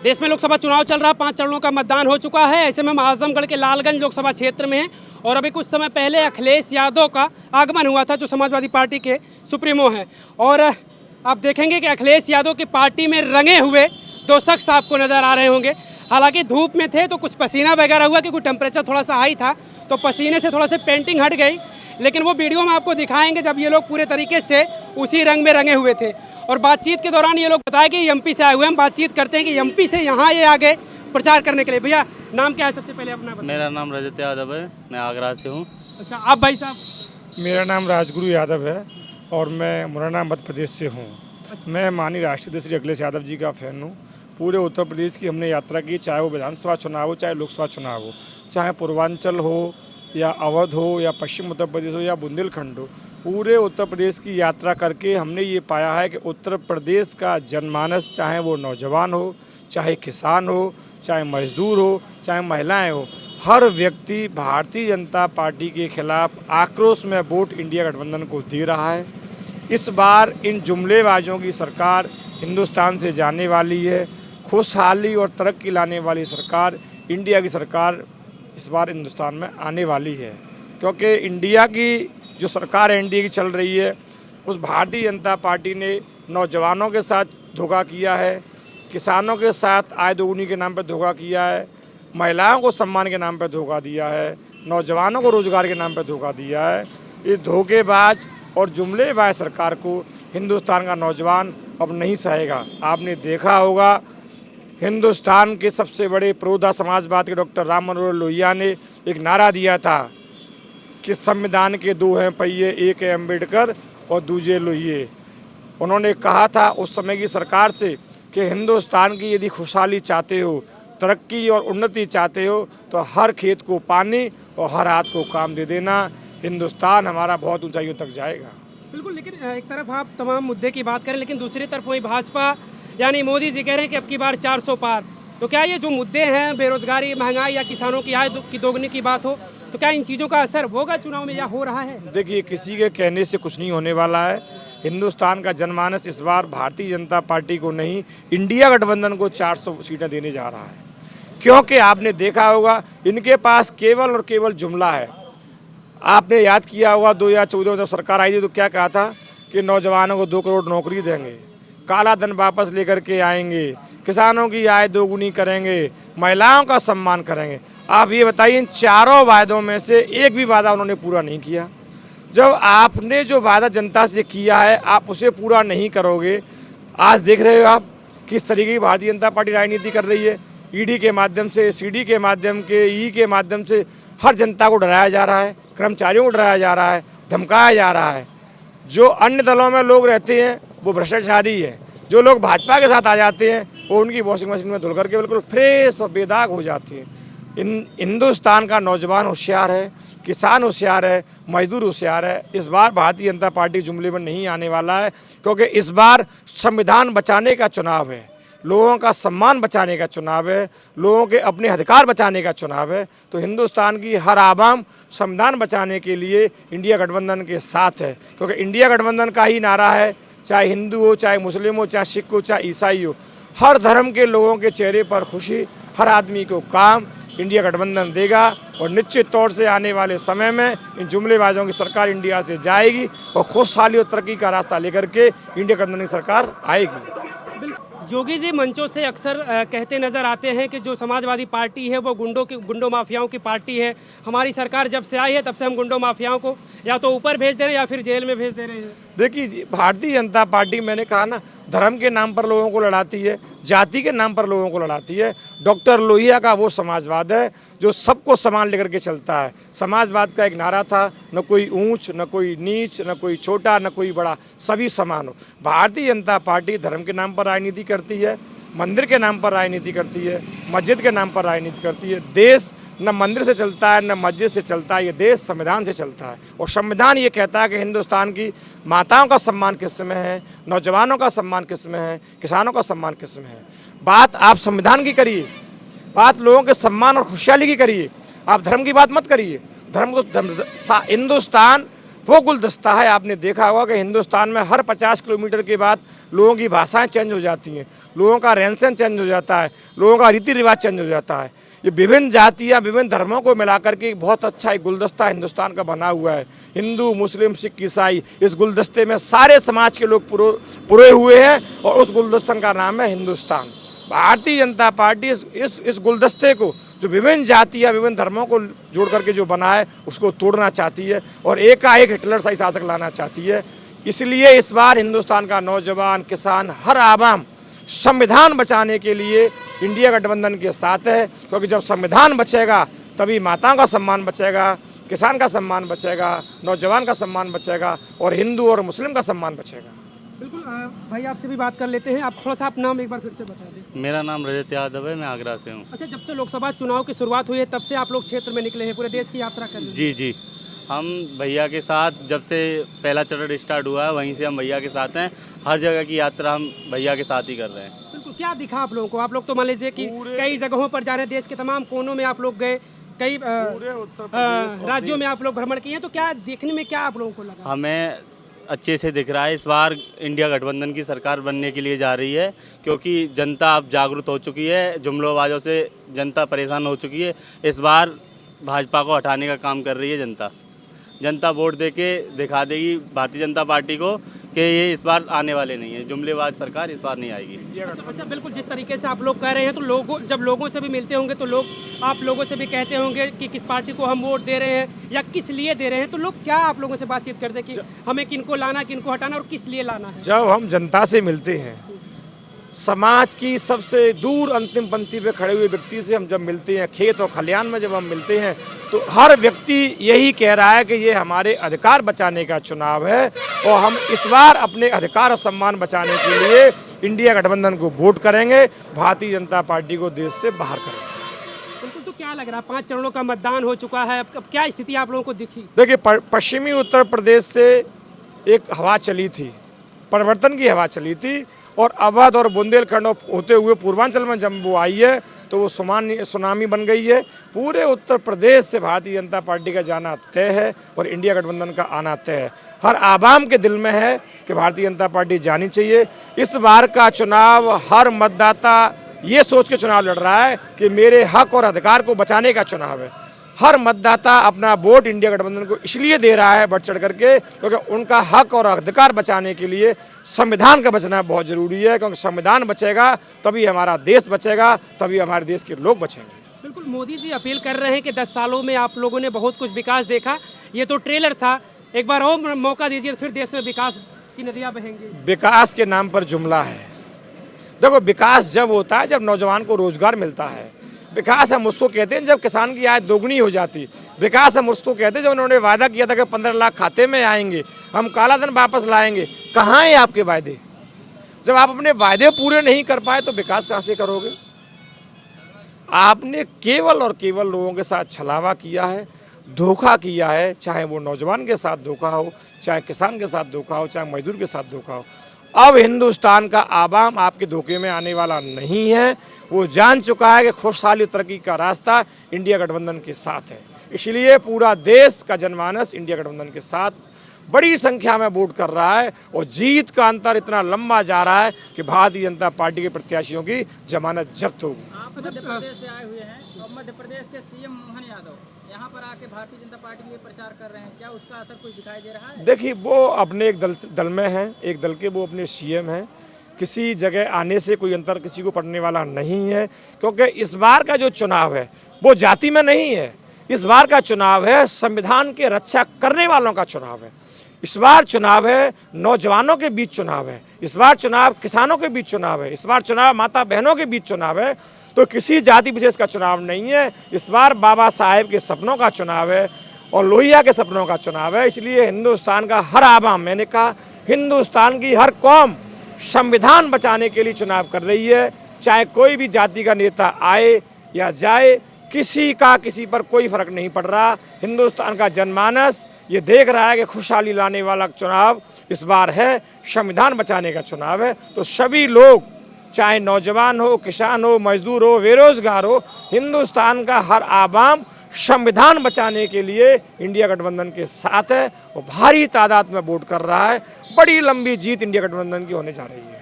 देश में लोकसभा चुनाव चल रहा, 5 चरणों का मतदान हो चुका है। ऐसे में हम आजमगढ़ के लालगंज लोकसभा क्षेत्र में हैं और अभी कुछ समय पहले अखिलेश यादव का आगमन हुआ था, जो समाजवादी पार्टी के सुप्रीमो हैं। और आप देखेंगे कि अखिलेश यादव की पार्टी में रंगे हुए 2 शख्स आपको नज़र आ रहे होंगे। हालांकि धूप में थे तो कुछ पसीना वगैरह हुआ, क्योंकि टेम्परेचर थोड़ा सा हाई था, तो पसीने से थोड़ा सा पेंटिंग हट गई। लेकिन वो वीडियो में आपको दिखाएंगे जब ये लोग पूरे तरीके से उसी रंग में रंगे हुए थे। और बातचीत के दौरान ये लोग बताया कि एमपी से आए हुए हैं। हम बातचीत करते हैं कि एमपी से यहाँ ये आगे प्रचार करने के लिए। भैया नाम क्या है, सबसे पहले अपना बताइए। मेरा नाम रजत यादव है, मैं आगरा से हूँ। अच्छा, आप भाई साहब? मेरा नाम राजगुरु यादव है और मैं मुरैना मध्य प्रदेश से हूँ। मैं माननीय राष्ट्रीय अध्यक्ष श्री अखिलेश यादव जी का फैन हूँ। पूरे उत्तर प्रदेश की हमने यात्रा की, चाहे वो विधानसभा चुनाव हो, चाहे लोकसभा चुनाव हो, चाहे पूर्वांचल हो या अवध हो या पश्चिम उत्तर प्रदेश हो या बुंदेलखंड हो। पूरे उत्तर प्रदेश की यात्रा करके हमने ये पाया है कि उत्तर प्रदेश का जनमानस, चाहे वो नौजवान हो, चाहे किसान हो, चाहे मजदूर हो, चाहे महिलाएं हो, हर व्यक्ति भारतीय जनता पार्टी के खिलाफ आक्रोश में वोट इंडिया गठबंधन को दे रहा है। इस बार इन जुमलेबाजों की सरकार हिंदुस्तान से जाने वाली है। खुशहाली और तरक्की लाने वाली सरकार, इंडिया की सरकार इस बार हिंदुस्तान में आने वाली है। क्योंकि इंडिया की जो सरकार एनडीए की चल रही है, उस भारतीय जनता पार्टी ने नौजवानों के साथ धोखा किया है, किसानों के साथ आय दोगुनी के नाम पर धोखा किया है, महिलाओं को सम्मान के नाम पर धोखा दिया है, नौजवानों को रोजगार के नाम पर धोखा दिया है। इस धोखेबाज और जुमलेबाज सरकार को हिंदुस्तान का नौजवान अब नहीं सहेगा। आपने देखा होगा, हिंदुस्तान के सबसे बड़े प्रोधा समाजवाद के डॉक्टर राम मनोहर लोहिया ने एक नारा दिया था कि संविधान के 2 हैं पहिए, एक है अम्बेडकर और दूजे लोहिए। उन्होंने कहा था उस समय की सरकार से कि हिंदुस्तान की यदि खुशहाली चाहते हो, तरक्की और उन्नति चाहते हो, तो हर खेत को पानी और हर हाथ को काम दे देना। हिंदुस्तान हमारा बहुत ऊंचाइयों तक जाएगा। बिल्कुल, लेकिन एक तरफ आप तमाम मुद्दे की बात करें, लेकिन दूसरी तरफ वही भाजपा यानी मोदी जी कह रहे हैं कि अब की बार 400 पार। तो क्या ये जो मुद्दे हैं, बेरोजगारी, महंगाई या किसानों की आय की दोगुनी की बात हो, तो क्या इन चीज़ों का असर होगा चुनाव में या हो रहा है? देखिए, किसी के कहने से कुछ नहीं होने वाला है। हिंदुस्तान का जनमानस इस बार भारतीय जनता पार्टी को नहीं, इंडिया गठबंधन को 400 सीटें देने जा रहा है। क्योंकि आपने देखा होगा, इनके पास केवल और केवल जुमला है। आपने याद किया होगा 2014 में जब सरकार आई थी तो क्या कहा था कि नौजवानों को 2 करोड़ नौकरी देंगे, काला धन वापस लेकर के आएंगे, किसानों की आय दोगुनी करेंगे, महिलाओं का सम्मान करेंगे। आप ये बताइए, इन चारों वायदों में से एक भी वादा उन्होंने पूरा नहीं किया। जब आपने जो वादा जनता से किया है आप उसे पूरा नहीं करोगे। आज देख रहे हो आप किस तरीके की भारतीय जनता पार्टी राजनीति कर रही है। ईडी के माध्यम से, सीडी के माध्यम के माध्यम से हर जनता को डराया जा रहा है, कर्मचारियों को डराया जा रहा है, धमकाया जा रहा है। जो अन्य दलों में लोग रहते हैं वो भ्रष्टाचारी है, जो लोग भाजपा के साथ आ जाते हैं वो उनकी वॉशिंग मशीन में धुल करके बिल्कुल फ्रेश और बेदाग हो जाती है। हिंदुस्तान का नौजवान होशियार है, किसान होशियार है, मजदूर होशियार है। इस बार भारतीय जनता पार्टी जुमले में नहीं आने वाला है, क्योंकि इस बार संविधान बचाने का चुनाव है, लोगों का सम्मान बचाने का चुनाव है, लोगों के अपने अधिकार बचाने का चुनाव है। तो हिंदुस्तान की हर आवाम संविधान बचाने के लिए इंडिया गठबंधन के साथ है, क्योंकि इंडिया गठबंधन का ही नारा है, चाहे हिंदू हो, चाहे मुस्लिम हो, चाहे सिख हो, चाहे ईसाई हो, हर धर्म के लोगों के चेहरे पर खुशी, हर आदमी को काम इंडिया गठबंधन देगा। और निश्चित तौर से आने वाले समय में इन जुमलेबाजों की सरकार इंडिया से जाएगी और खुशहाली और तरक्की का रास्ता लेकर के इंडिया गठबंधन की सरकार आएगी। योगी जी मंचों से अक्सर कहते नज़र आते हैं कि जो समाजवादी पार्टी है वो गुंडों माफियाओं की पार्टी है। हमारी सरकार जब से आई है तब से हम गुंडों माफियाओं को या तो ऊपर भेज दे रहे हैं या फिर जेल में भेज दे रहे हैं। देखिए, भारतीय जनता पार्टी, मैंने कहा ना, धर्म के नाम पर लोगों को लड़ाती है, जाति के नाम पर लोगों को लड़ाती है। डॉक्टर लोहिया का वो समाजवाद है जो सबको समान लेकर के चलता है। समाजवाद का एक नारा था, न कोई ऊंच, न कोई नीच, न कोई छोटा, न कोई बड़ा, सभी समान हो। भारतीय जनता पार्टी धर्म के नाम पर राजनीति करती है, मंदिर के नाम पर राजनीति करती है, मस्जिद के नाम पर राजनीति करती है। देश न मंदिर से चलता है न मस्जिद से चलता है, ये देश संविधान से चलता है। और संविधान ये कहता है कि हिंदुस्तान की माताओं का सम्मान किस में है, नौजवानों का सम्मान किस में है, किसानों का सम्मान किस में है। बात आप संविधान की करिए, बात लोगों के सम्मान और खुशहाली की करिए, आप धर्म की बात मत करिए। हिंदुस्तान वो गुलदस्ता है, आपने देखा होगा कि हिंदुस्तान में हर 50 किलोमीटर के बाद लोगों की भाषाएं चेंज हो जाती हैं। लोगों का रहन सहन चेंज हो जाता है, लोगों का रीति रिवाज चेंज हो जाता है। ये विभिन्न जातियाँ, विभिन्न धर्मों को मिलाकर के एक बहुत अच्छा एक गुलदस्ता हिंदुस्तान का बना हुआ है। हिंदू, मुस्लिम, सिख, ईसाई, इस गुलदस्ते में सारे समाज के लोग पुरोए हुए हैं और उस गुलदस्ते का नाम है हिंदुस्तान। भारतीय जनता पार्टी इस गुलदस्ते को, जो विभिन्न जातियाँ, विभिन्न धर्मों को जोड़ करके जो बना है, उसको तोड़ना चाहती है और एकाएक हिटलर सा शासक लाना चाहती है। इसलिए इस बार हिंदुस्तान का नौजवान, किसान, हर आवाम संविधान बचाने के लिए इंडिया गठबंधन के साथ है, क्योंकि जब संविधान बचेगा तभी माताओं का सम्मान बचेगा, किसान का सम्मान बचेगा, नौजवान का सम्मान बचेगा और हिंदू और मुस्लिम का सम्मान बचेगा। बिल्कुल भाई, आपसे भी बात कर लेते हैं। आप थोड़ा सा अपना नाम एक बार फिर से बता दें। मेरा नाम रजत यादव है, मैं आगरा से हूँ। अच्छा, जब से लोकसभा चुनाव की शुरुआत हुई है तब से आप लोग क्षेत्र में निकले हैं, पूरे देश की यात्रा कर रहे हैं। जी जी, हम भैया के साथ जब से पहला चरण स्टार्ट हुआ है वहीं से हम भैया के साथ हैं। हर जगह की यात्रा हम भैया के साथ ही कर रहे हैं। बिल्कुल, क्या दिखा आप लोगों को? आप लोग तो मान लीजिए कि कई जगहों पर जा रहे हैं, देश के तमाम कोनों में आप लोग गए, कई राज्यों में आप लोग भ्रमण किए हैं, तो क्या देखने में क्या आप लोगों को लगा? हमें अच्छे से दिख रहा है, इस बार इंडिया गठबंधन की सरकार बनने के लिए जा रही है, क्योंकि जनता अब जागरूक हो चुकी है, जुमलोबाजों से जनता परेशान हो चुकी है। इस बार भाजपा को हटाने का काम कर रही है जनता वोट दे के दिखा देगी भारतीय जनता पार्टी को कि ये इस बार आने वाले नहीं है, जुमलेबाज सरकार इस बार नहीं आएगी। अच्छा, बिल्कुल, जिस तरीके से आप लोग कह रहे हैं तो जब लोगों से भी मिलते होंगे तो लोग आप लोगों से भी कहते होंगे कि किस पार्टी को हम वोट दे रहे हैं या किस लिए दे रहे हैं, तो लोग क्या आप लोगों से बातचीत करते हैं कि हमें किनको लाना, किनको हटाना और किस लिए लाना है? जब हम जनता से मिलते हैं, समाज की सबसे दूर अंतिम पंक्ति पे खड़े हुए व्यक्ति से हम जब मिलते हैं, खेत और खलियान में जब हम मिलते हैं, तो हर व्यक्ति यही कह रहा है कि ये हमारे अधिकार बचाने का चुनाव है और हम इस बार अपने अधिकार और सम्मान बचाने के लिए इंडिया गठबंधन को वोट करेंगे, भारतीय जनता पार्टी को देश से बाहर करेंगे। बिल्कुल, तो क्या लग रहा है, 5 चरणों का मतदान हो चुका है, अब क्या स्थिति आप लोगों को दिखी? देखिए, पश्चिमी उत्तर प्रदेश से एक हवा चली थी, परिवर्तन की हवा चली थी और अवध और बुंदेलखंड होते हुए पूर्वांचल में जब वो आई है तो वो सुनामी बन गई है। पूरे उत्तर प्रदेश से भारतीय जनता पार्टी का जाना तय है और इंडिया गठबंधन का आना तय है। हर आवाम के दिल में है कि भारतीय जनता पार्टी जानी चाहिए। इस बार का चुनाव हर मतदाता ये सोच के चुनाव लड़ रहा है कि मेरे हक और अधिकार को बचाने का चुनाव है। हर मतदाता अपना वोट इंडिया गठबंधन को इसलिए दे रहा है बढ़ चढ़ करके, क्योंकि उनका हक और अधिकार बचाने के लिए संविधान का बचना बहुत ज़रूरी है, क्योंकि संविधान बचेगा तभी हमारा देश बचेगा, तभी हमारे देश के लोग बचेंगे। बिल्कुल, मोदी जी अपील कर रहे हैं कि 10 सालों में आप लोगों ने बहुत कुछ विकास देखा, ये तो ट्रेलर था, एक बार और मौका दीजिए, फिर देश में विकास की नदियाँ बहेंगी। विकास के नाम पर जुमला है। देखो, विकास जब होता है जब नौजवान को रोजगार मिलता है। विकास हम उसको कहते हैं जब किसान की आय दोगुनी हो जाती। विकास हम उसको कहते हैं जब उन्होंने वादा किया था कि 15 लाख खाते में आएंगे, हम काला धन वापस लाएंगे। कहाँ हैं आपके वादे? जब आप अपने वादे पूरे नहीं कर पाए तो विकास कहाँ से करोगे? आपने केवल और केवल लोगों के साथ छलावा किया है, धोखा किया है, चाहे वो नौजवान के साथ धोखा हो, चाहे किसान के साथ धोखा हो, चाहे मजदूर के साथ धोखा हो। अब हिंदुस्तान का आवाम आपके धोखे में आने वाला नहीं है। वो जान चुका है कि खुशहाली तरक्की का रास्ता इंडिया गठबंधन के साथ है। इसलिए पूरा देश का जनमानस इंडिया गठबंधन के साथ बड़ी संख्या में वोट कर रहा है और जीत का अंतर इतना लंबा जा रहा है कि भारतीय जनता पार्टी के प्रत्याशियों की जमानत जब्त होगी। आप मध्य प्रदेश से आए हुए हैं और मध्य प्रदेश के सीएम मोहन यादव यहाँ पर आके भारतीय जनता पार्टी के लिए प्रचार कर रहे हैं, क्या उसका असर कोई दिखाई दे रहा है? देखिए, वो अपने एक दल में हैं, एक दल के वो अपने सीएम हैं। किसी जगह आने से कोई अंतर किसी को पड़ने वाला नहीं है, क्योंकि इस बार का जो चुनाव है वो जाति में नहीं है। इस बार का चुनाव है संविधान की रक्षा करने वालों का चुनाव है। इस बार चुनाव है नौजवानों के बीच चुनाव है। इस बार चुनाव किसानों के बीच चुनाव है। इस बार चुनाव माता बहनों के बीच चुनाव है। तो किसी जाति विशेष का चुनाव नहीं है। इस बार बाबा साहेब के सपनों का चुनाव है और लोहिया के सपनों का चुनाव है। इसलिए हिंदुस्तान का हर आवाम, मैंने कहा हिंदुस्तान की हर कौम संविधान बचाने के लिए चुनाव कर रही है। चाहे कोई भी जाति का नेता आए या जाए, किसी पर कोई फर्क नहीं पड़ रहा। हिंदुस्तान का जनमानस ये देख रहा है कि खुशहाली लाने वाला चुनाव इस बार है, संविधान बचाने का चुनाव है। तो सभी लोग, चाहे नौजवान हो, किसान हो, मजदूर हो, बेरोजगार हो, हिंदुस्तान का हर आवाम संविधान बचाने के लिए इंडिया गठबंधन के साथ है और भारी तादाद में वोट कर रहा है। बड़ी लंबी जीत इंडिया गठबंधन की होने जा रही है।